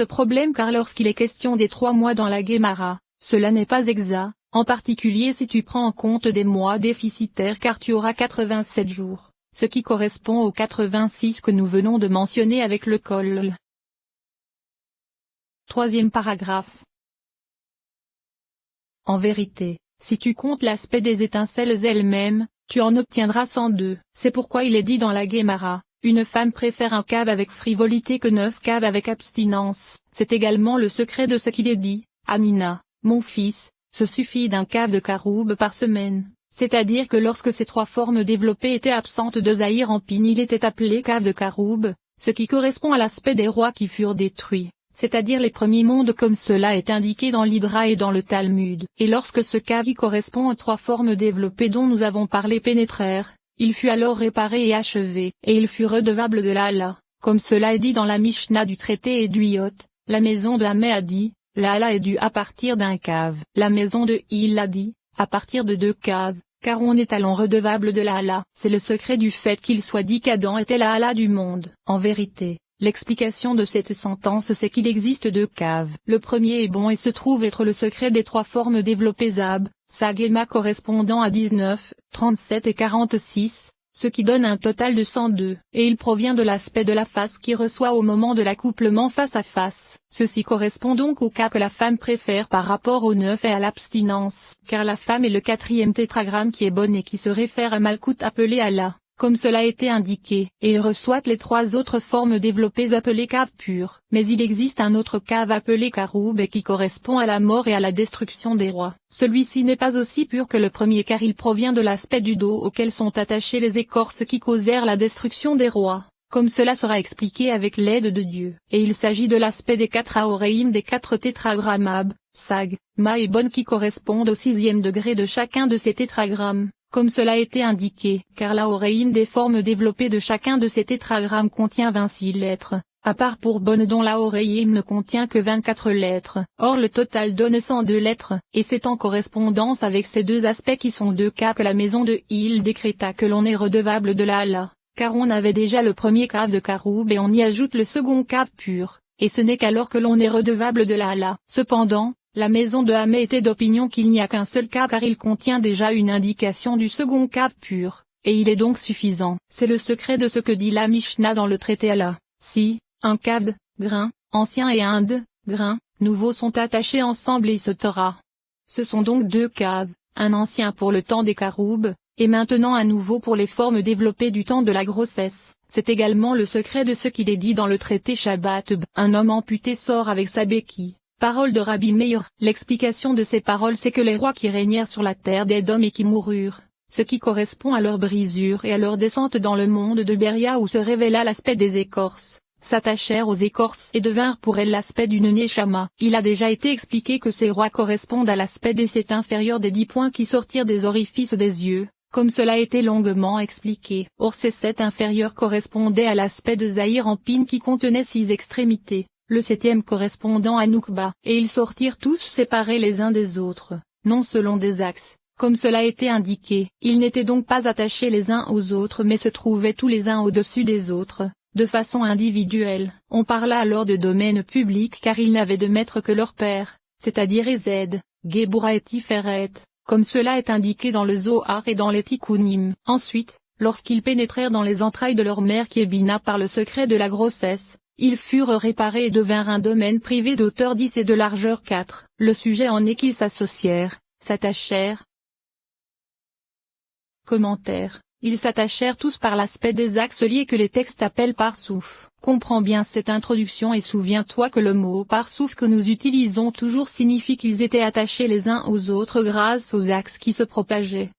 de problème car lorsqu'il est question des 3 mois dans la Guémara, cela n'est pas exact, en particulier si tu prends en compte des mois déficitaires car tu auras 87 jours, ce qui correspond aux 86 que nous venons de mentionner avec le kollel. Troisième paragraphe. En vérité, si tu comptes l'aspect des étincelles elles-mêmes, tu en obtiendras 102. C'est pourquoi il est dit dans la Guémara, une femme préfère un cave avec frivolité que 9 caves avec abstinence. C'est également le secret de ce qu'il est dit, Hanina, mon fils, ce suffit d'un cave de caroube par semaine. C'est-à-dire que lorsque ces 3 formes développées étaient absentes de Zahir Anpin, il était appelé cave de caroube, ce qui correspond à l'aspect des rois qui furent détruits, c'est-à-dire les premiers mondes comme cela est indiqué dans l'Hydra et dans le Talmud. Et lorsque ce cave qui correspond aux 3 formes développées dont nous avons parlé pénétrèrent, il fut alors réparé et achevé, et il fut redevable de la Hala, comme cela est dit dans la Mishnah du traité et du Yot. La maison de Hamé a dit, la Hala est due à partir d'un cave. La maison de Il a dit, à partir de 2 caves, car on est alors redevable de la Hala. C'est le secret du fait qu'il soit dit qu'Adam était la Hala du monde. En vérité, l'explication de cette sentence c'est qu'il existe 2 caves. Le premier est bon et se trouve être le secret des 3 formes développées Zab, Sagema correspondant à 19, 37 et 46, ce qui donne un total de 102, et il provient de l'aspect de la face qui reçoit au moment de l'accouplement face à face. Ceci correspond donc au cas que la femme préfère par rapport au 9 et à l'abstinence, car la femme est le 4e tétragramme qui est bonne et qui se réfère à Malkout appelé Allah, comme cela a été indiqué, et il reçoit les 3 autres formes développées appelées cave pure. Mais il existe un autre cave appelé caroub et qui correspond à la mort et à la destruction des rois. Celui-ci n'est pas aussi pur que le premier car il provient de l'aspect du dos auquel sont attachées les écorces qui causèrent la destruction des rois, comme cela sera expliqué avec l'aide de Dieu. Et il s'agit de l'aspect des 4 aoréim des 4 tétragrammes Ab, Sag, Ma et Bon qui correspondent au 6e degré de chacun de ces tétragrammes, comme cela a été indiqué, car l'aoréim des formes développées de chacun de ces tétragrammes contient 26 lettres, à part pour Bon dont l'aoréim ne contient que 24 lettres. Or le total donne 102 lettres, et c'est en correspondance avec ces 2 aspects qui sont 2 cas que la maison de Il décréta que l'on est redevable de la Hala, car on avait déjà le premier cave de caroub et on y ajoute le second cave pur, et ce n'est qu'alors que l'on est redevable de la Hala. Cependant, la maison de Hamé était d'opinion qu'il n'y a qu'un seul cave car il contient déjà une indication du second cave pur, et il est donc suffisant. C'est le secret de ce que dit la Mishnah dans le traité Allah. Si, un cave, grain, ancien et un grain, nouveau sont attachés ensemble et se Torah. Ce sont donc 2 caves, un ancien pour le temps des caroubes, et maintenant un nouveau pour les formes développées du temps de la grossesse. C'est également le secret de ce qu'il est dit dans le traité Shabbat. Un homme amputé sort avec sa béquille. Parole de Rabbi Meir. L'explication de ces paroles c'est que les rois qui régnèrent sur la terre d'Édom et qui moururent, ce qui correspond à leur brisure et à leur descente dans le monde de Beria où se révéla l'aspect des écorces, s'attachèrent aux écorces et devinrent pour elles l'aspect d'une Neshama. Il a déjà été expliqué que ces rois correspondent à l'aspect des 7 inférieurs des 10 points qui sortirent des orifices des yeux, comme cela a été longuement expliqué. Or ces 7 inférieurs correspondaient à l'aspect de Zahir Anpin qui contenait 6 extrémités, le 7e correspondant à Noukba, et ils sortirent tous séparés les uns des autres, non selon des axes, comme cela a été indiqué. Ils n'étaient donc pas attachés les uns aux autres mais se trouvaient tous les uns au-dessus des autres, de façon individuelle. On parla alors de domaine public car ils n'avaient de maître que leur père, c'est-à-dire Ezed, Gebura et Tiferet, comme cela est indiqué dans le Zohar et dans les Tikkunim. Ensuite, lorsqu'ils pénétrèrent dans les entrailles de leur mère qui est Bina par le secret de la grossesse, ils furent réparés et devinrent un domaine privé d'auteur 10 et de largeur 4. Le sujet en est qu'ils s'associèrent, s'attachèrent. Commentaire. Ils s'attachèrent tous par l'aspect des axes liés que les textes appellent parsouf. Comprends bien cette introduction et souviens-toi que le mot parsouf que nous utilisons toujours signifie qu'ils étaient attachés les uns aux autres grâce aux axes qui se propageaient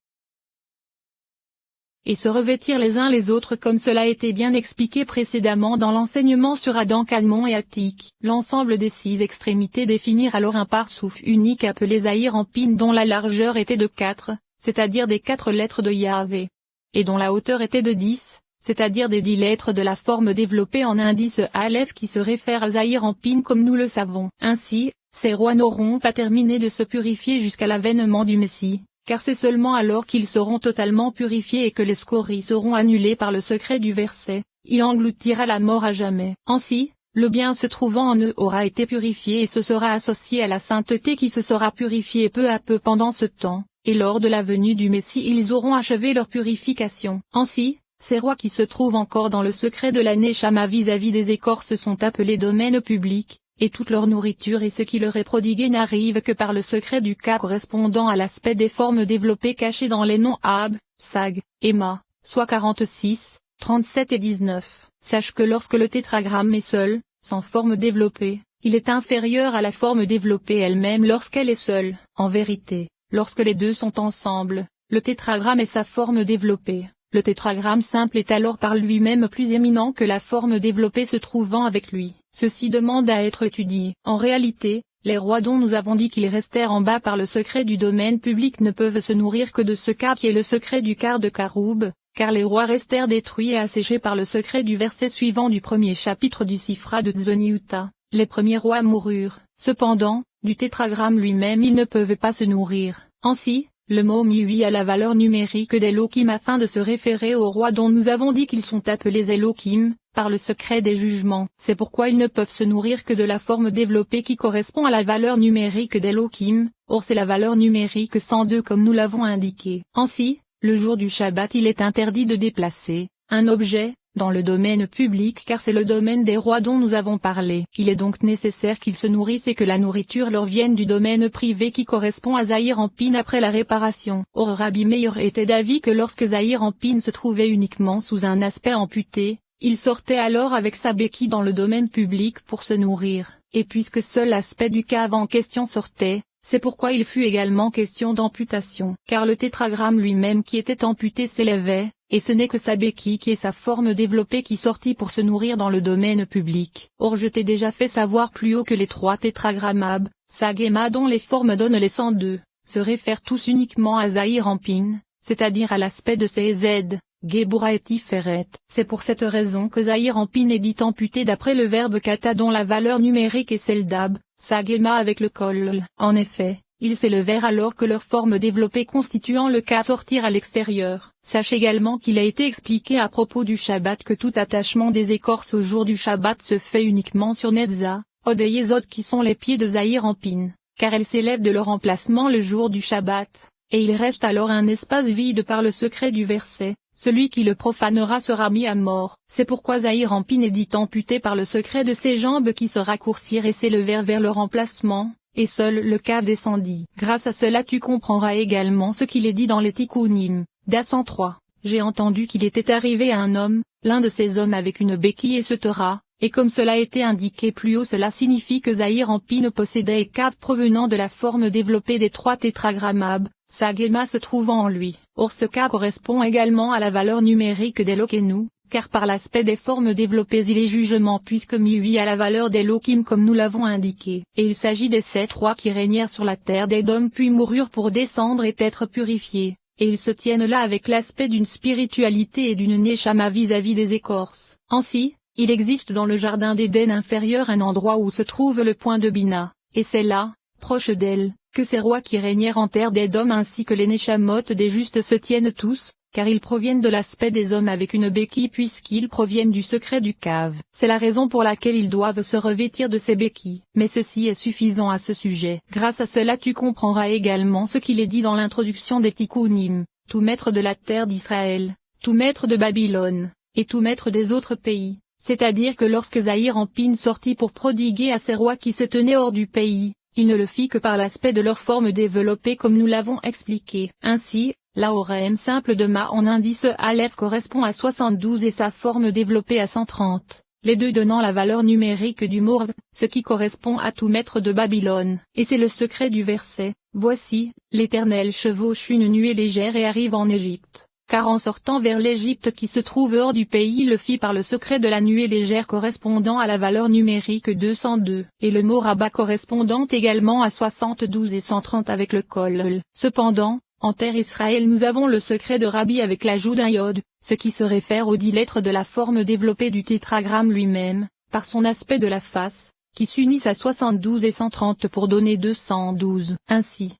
et se revêtir les uns les autres comme cela a été bien expliqué précédemment dans l'enseignement sur Adam Kadmon et Attik. L'ensemble des 6 extrémités définirent alors un parsouf unique appelé Zahir Anpin dont la largeur était de 4, c'est-à-dire des 4 lettres de Yahvé, et dont la hauteur était de 10, c'est-à-dire des 10 lettres de la forme développée en indice Aleph qui se réfère à Zahir Anpin comme nous le savons. Ainsi, ces rois n'auront pas terminé de se purifier jusqu'à l'avènement du Messie, car c'est seulement alors qu'ils seront totalement purifiés et que les scories seront annulées par le secret du verset, il engloutira la mort à jamais. Ainsi, le bien se trouvant en eux aura été purifié et se sera associé à la sainteté qui se sera purifiée peu à peu pendant ce temps, et lors de la venue du Messie ils auront achevé leur purification. Ainsi, ces rois qui se trouvent encore dans le secret de la Neshama vis-à-vis des écorces sont appelés domaine public, et toute leur nourriture et ce qui leur est prodigué n'arrive que par le secret du cas correspondant à l'aspect des formes développées cachées dans les noms Ab, Sag, Emma, soit 46, 37 et 19. Sache que lorsque le tétragramme est seul, sans forme développée, il est inférieur à la forme développée elle-même lorsqu'elle est seule. En vérité, lorsque les deux sont ensemble, le tétragramme est sa forme développée. Le tétragramme simple est alors par lui-même plus éminent que la forme développée se trouvant avec lui. Ceci demande à être étudié. En réalité, les rois dont nous avons dit qu'ils restèrent en bas par le secret du domaine public ne peuvent se nourrir que de ce cas qui est le secret du quart de Karoub, car les rois restèrent détruits et asséchés par le secret du verset suivant du premier chapitre du Sifra de Tzoniuta. Les premiers rois moururent. Cependant, du tétragramme lui-même ils ne peuvent pas se nourrir. Ainsi, le mot mi-oui a la valeur numérique d'Elohim afin de se référer aux rois dont nous avons dit qu'ils sont appelés Elohim, par le secret des jugements. C'est pourquoi ils ne peuvent se nourrir que de la forme développée qui correspond à la valeur numérique d'Elohim, or c'est la valeur numérique 102 comme nous l'avons indiqué. Ainsi, le jour du Shabbat il est interdit de déplacer un objet dans le domaine public car c'est le domaine des rois dont nous avons parlé. Il est donc nécessaire qu'ils se nourrissent et que la nourriture leur vienne du domaine privé qui correspond à Zahir Anpin après la réparation. Or Rabbi Meir était d'avis que lorsque Zahir Anpin se trouvait uniquement sous un aspect amputé, il sortait alors avec sa béquille dans le domaine public pour se nourrir, et puisque seul l'aspect du cave en question sortait, c'est pourquoi il fut également question d'amputation. Car le tétragramme lui-même qui était amputé s'élevait, et ce n'est que sa béquille qui est sa forme développée qui sortit pour se nourrir dans le domaine public. Or je t'ai déjà fait savoir plus haut que les trois tétragrammes Ab, Sag et Ma dont les formes donnent les 102, se réfèrent tous uniquement à Zahir Anpin, c'est-à-dire à l'aspect de ces Z, Gebura et Tiferet. C'est pour cette raison que Zahir Anpin est dit amputé d'après le verbe kata dont la valeur numérique est celle d'Ab, Sag et Ma avec le kol. En effet, ils s'élevèrent alors que leur forme développée constituant le cas sortir à l'extérieur. Sache également qu'il a été expliqué à propos du Shabbat que tout attachement des écorces au jour du Shabbat se fait uniquement sur Netza, Od et Yesod qui sont les pieds de Zahir Anpin, car elles s'élèvent de leur emplacement le jour du Shabbat, et il reste alors un espace vide par le secret du verset. Celui qui le profanera sera mis à mort. C'est pourquoi Zahir Anpin est dit amputé par le secret de ses jambes qui se raccourcirent et s'élevèrent vers leur emplacement, et seul le cave descendit. Grâce à cela tu comprendras également ce qu'il est dit dans les Tikkunim. Da 103. J'ai entendu qu'il était arrivé à un homme, l'un de ces hommes avec une béquille et se taura, et comme cela a été indiqué plus haut cela signifie que Zahir Anpin possédait un cave provenant de la forme développée des trois tétragrammes Ab, Sag et Ma se trouvant en lui. Or ce cas correspond également à la valeur numérique d'Elokeinu, car par l'aspect des formes développées il est jugement puisque mi-oui a la valeur d'Elohim comme nous l'avons indiqué. Et il s'agit des 7 rois qui régnèrent sur la terre d'Édom puis moururent pour descendre et être purifiés, et ils se tiennent là avec l'aspect d'une spiritualité et d'une neshama vis-à-vis des écorces. Ainsi, il existe dans le jardin d'Éden inférieur un endroit où se trouve le point de Bina, et c'est là, proche d'elle, que ces rois qui régnèrent en terre d'Édom ainsi que les neshamot des justes se tiennent tous, car ils proviennent de l'aspect des hommes avec une béquille puisqu'ils proviennent du secret du cave. C'est la raison pour laquelle ils doivent se revêtir de ces béquilles. Mais ceci est suffisant à ce sujet. Grâce à cela tu comprendras également ce qu'il est dit dans l'introduction des Tikkunim, tout maître de la terre d'Israël, tout maître de Babylone, et tout maître des autres pays. C'est-à-dire que lorsque Zahir Anpin sortit pour prodiguer à ces rois qui se tenaient hors du pays, il ne le fit que par l'aspect de leur forme développée comme nous l'avons expliqué. Ainsi, l'aorème simple de Ma en indice Aleph correspond à 72 et sa forme développée à 130, les deux donnant la valeur numérique du mot Rv, ce qui correspond à tout maître de Babylone. Et c'est le secret du verset, voici, l'Éternel chevauche une nuée légère et arrive en Égypte. Car en sortant vers l'Égypte qui se trouve hors du pays il le fit par le secret de la nuée légère correspondant à la valeur numérique 202, et le mot rabat correspondant également à 72 et 130 avec le kol. Cependant, en terre Israël nous avons le secret de Rabbi avec l'ajout d'un yod, ce qui se réfère aux 10 lettres de la forme développée du tétragramme lui-même, par son aspect de la face, qui s'unissent à 72 et 130 pour donner 212. Ainsi,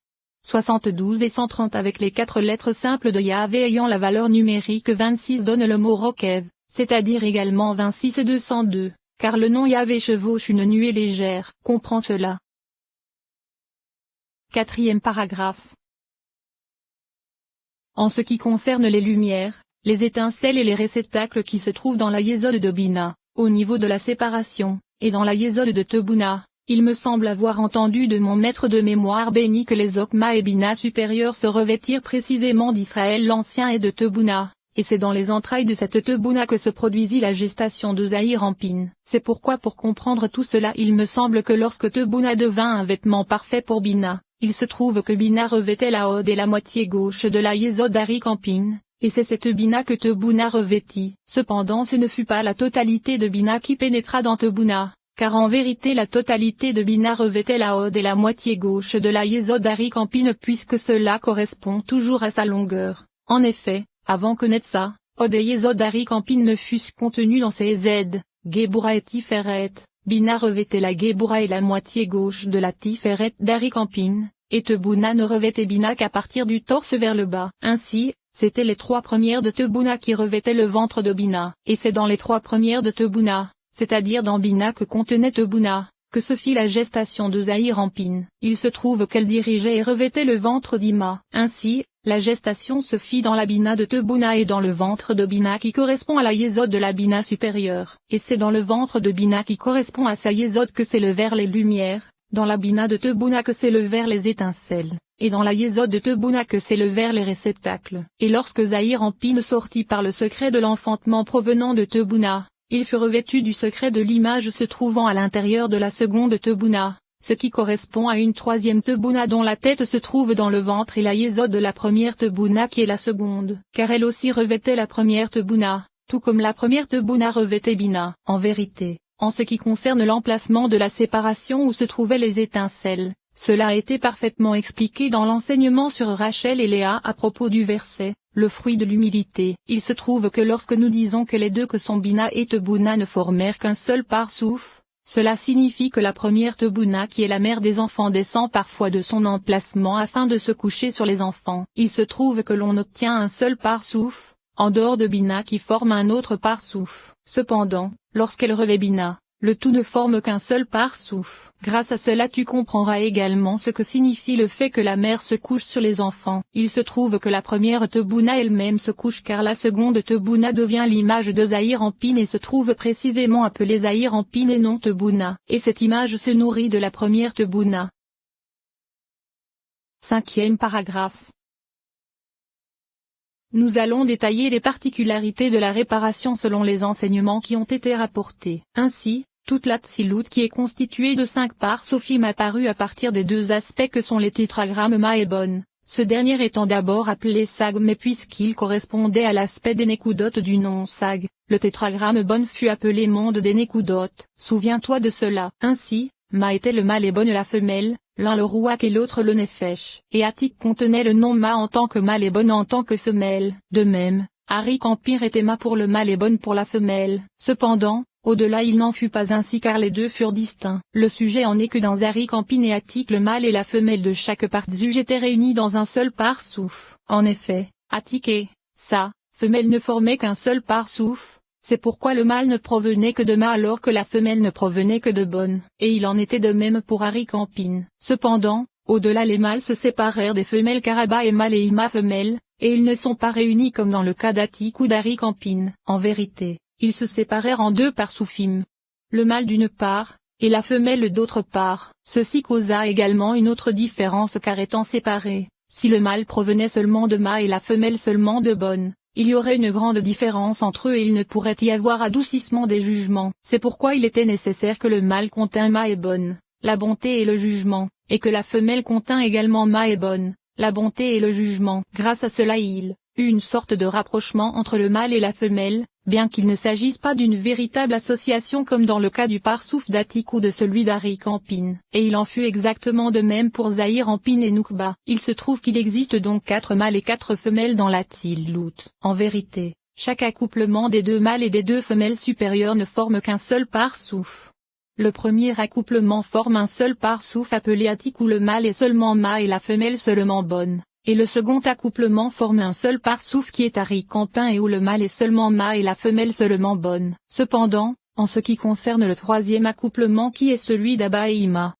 72 et 130 avec les 4 lettres simples de Yahvé ayant la valeur numérique 26 donne le mot Rokev, c'est-à-dire également 26 et 202, car le nom Yahvé chevauche une nuée légère. Comprends cela. Quatrième paragraphe. En ce qui concerne les lumières, les étincelles et les réceptacles qui se trouvent dans la yésod de Bina, au niveau de la séparation, et dans la yésod de Tebouna, il me semble avoir entendu de mon maître de mémoire béni que les Okma et Bina supérieurs se revêtirent précisément d'Israël l'Ancien et de Tebouna, et c'est dans les entrailles de cette Tebouna que se produisit la gestation de Zahir Ampin. C'est pourquoi pour comprendre tout cela il me semble que lorsque Tebouna devint un vêtement parfait pour Bina, il se trouve que Bina revêtait la Hod et la moitié gauche de la yésod d'Arik Ampin, et c'est cette Bina que Tebouna revêtit. Cependant ce ne fut pas la totalité de Bina qui pénétra dans Tebouna, car en vérité la totalité de Bina revêtait la Hod et la moitié gauche de la yésod d'Arik Ampin puisque cela correspond toujours à sa longueur. En effet, avant que Netza, Hod et yésod d'Arik Ampin ne fussent contenus dans ses Z, Géboura et Tiferet, Bina revêtait la Géboura et la moitié gauche de la Tiferet d'Arik Ampin, et Tebouna ne revêtait Bina qu'à partir du torse vers le bas. Ainsi, c'étaient les trois premières de Tebouna qui revêtaient le ventre de Bina. Et c'est dans les trois premières de Tebouna, c'est-à-dire dans Bina que contenait Tebouna, que se fit la gestation de Zahir Ampin. Il se trouve qu'elle dirigeait et revêtait le ventre d'Ima. Ainsi, la gestation se fit dans la Bina de Tebouna et dans le ventre de Bina qui correspond à la yésod de la Bina supérieure. Et c'est dans le ventre de Bina qui correspond à sa yésod que s'élevèrent les lumières, dans la Bina de Tebouna que s'élevèrent les étincelles, et dans la yésod de Tebouna que s'élevèrent les réceptacles. Et lorsque Zahir Ampin sortit par le secret de l'enfantement provenant de Tebouna, il fut revêtu du secret de l'image se trouvant à l'intérieur de la seconde Tebouna, ce qui correspond à une troisième Tebouna dont la tête se trouve dans le ventre et la yésod de la première Tebouna qui est la seconde, car elle aussi revêtait la première Tebouna, tout comme la première Tebouna revêtait Bina. En vérité, en ce qui concerne l'emplacement de la séparation où se trouvaient les étincelles, cela a été parfaitement expliqué dans l'enseignement sur Rachel et Léa à propos du verset, le fruit de l'humilité. Il se trouve que lorsque nous disons que les deux que sont Bina et Tebouna ne formèrent qu'un seul parsouf, cela signifie que la première Tebouna qui est la mère des enfants descend parfois de son emplacement afin de se coucher sur les enfants. Il se trouve que l'on obtient un seul parsouf, en dehors de Bina qui forme un autre parsouf. Cependant, lorsqu'elle revêt Bina, le tout ne forme qu'un seul parsouf. Grâce à cela tu comprendras également ce que signifie le fait que la mère se couche sur les enfants. Il se trouve que la première Tebouna elle-même se couche car la seconde Tebouna devient l'image de Zahir Ampin et se trouve précisément appelée Zahir Ampin et non Tebouna. Et cette image se nourrit de la première Tebouna. Cinquième paragraphe. Nous allons détailler les particularités de la réparation selon les enseignements qui ont été rapportés. Ainsi, toute la Tsilut qui est constituée de 5 parts sophim apparut à partir des deux aspects que sont les tétragrammes Ma et Bon, ce dernier étant d'abord appelé Sag mais puisqu'il correspondait à l'aspect des Nekudot du nom Sag, le tétragramme Bon fut appelé monde des Nekudot. Souviens-toi de cela. Ainsi, Ma était le mâle et Bon la femelle, l'un le rouak et l'autre le nefesh. Et Atik contenait le nom Ma en tant que mâle et Bon en tant que femelle. De même, Arik Empire était Ma pour le mâle et Bon pour la femelle. Cependant, au-delà il n'en fut pas ainsi car les deux furent distincts. Le sujet en est que dans Arik Ampin et Atik le mâle et la femelle de chaque partzuge étaient réunis dans un seul parsouf. En effet, Atik et sa femelle ne formaient qu'un seul parsouf. C'est pourquoi le mâle ne provenait que de Ma alors que la femelle ne provenait que de Bon. Et il en était de même pour Arik Ampin. Cependant, au-delà les mâles se séparèrent des femelles car Abba est mâle et Ima femelle, et ils ne sont pas réunis comme dans le cas d'Atik ou d'Arik Ampin. En vérité, ils se séparèrent en deux parsoufim. Le mâle d'une part, et la femelle d'autre part. Ceci causa également une autre différence car étant séparés, si le mâle provenait seulement de Ma et la femelle seulement de Bon, il y aurait une grande différence entre eux et il ne pourrait y avoir adoucissement des jugements. C'est pourquoi il était nécessaire que le mâle contint Ma et Bon, la bonté et le jugement, et que la femelle contint également Ma et Bon, la bonté et le jugement. Grâce à cela il eut une sorte de rapprochement entre le mâle et la femelle, bien qu'il ne s'agisse pas d'une véritable association comme dans le cas du parsouf d'Atik ou de celui d'Arik Ampin. Et il en fut exactement de même pour Zahir Ampin et Noukba. Il se trouve qu'il existe donc 4 mâles et 4 femelles dans la Tsilut. En vérité, chaque accouplement des deux mâles et des deux femelles supérieures ne forme qu'un seul parsouf. Le premier accouplement forme un seul parsouf appelé Atik où le mâle est seulement Ma et la femelle seulement Bon. Et le second accouplement forme un seul parsouf qui est Arik Ampin et où le mâle est seulement Ma et la femelle seulement Bon. Cependant, En ce qui concerne le troisième accouplement qui est celui d'Abba et Ima,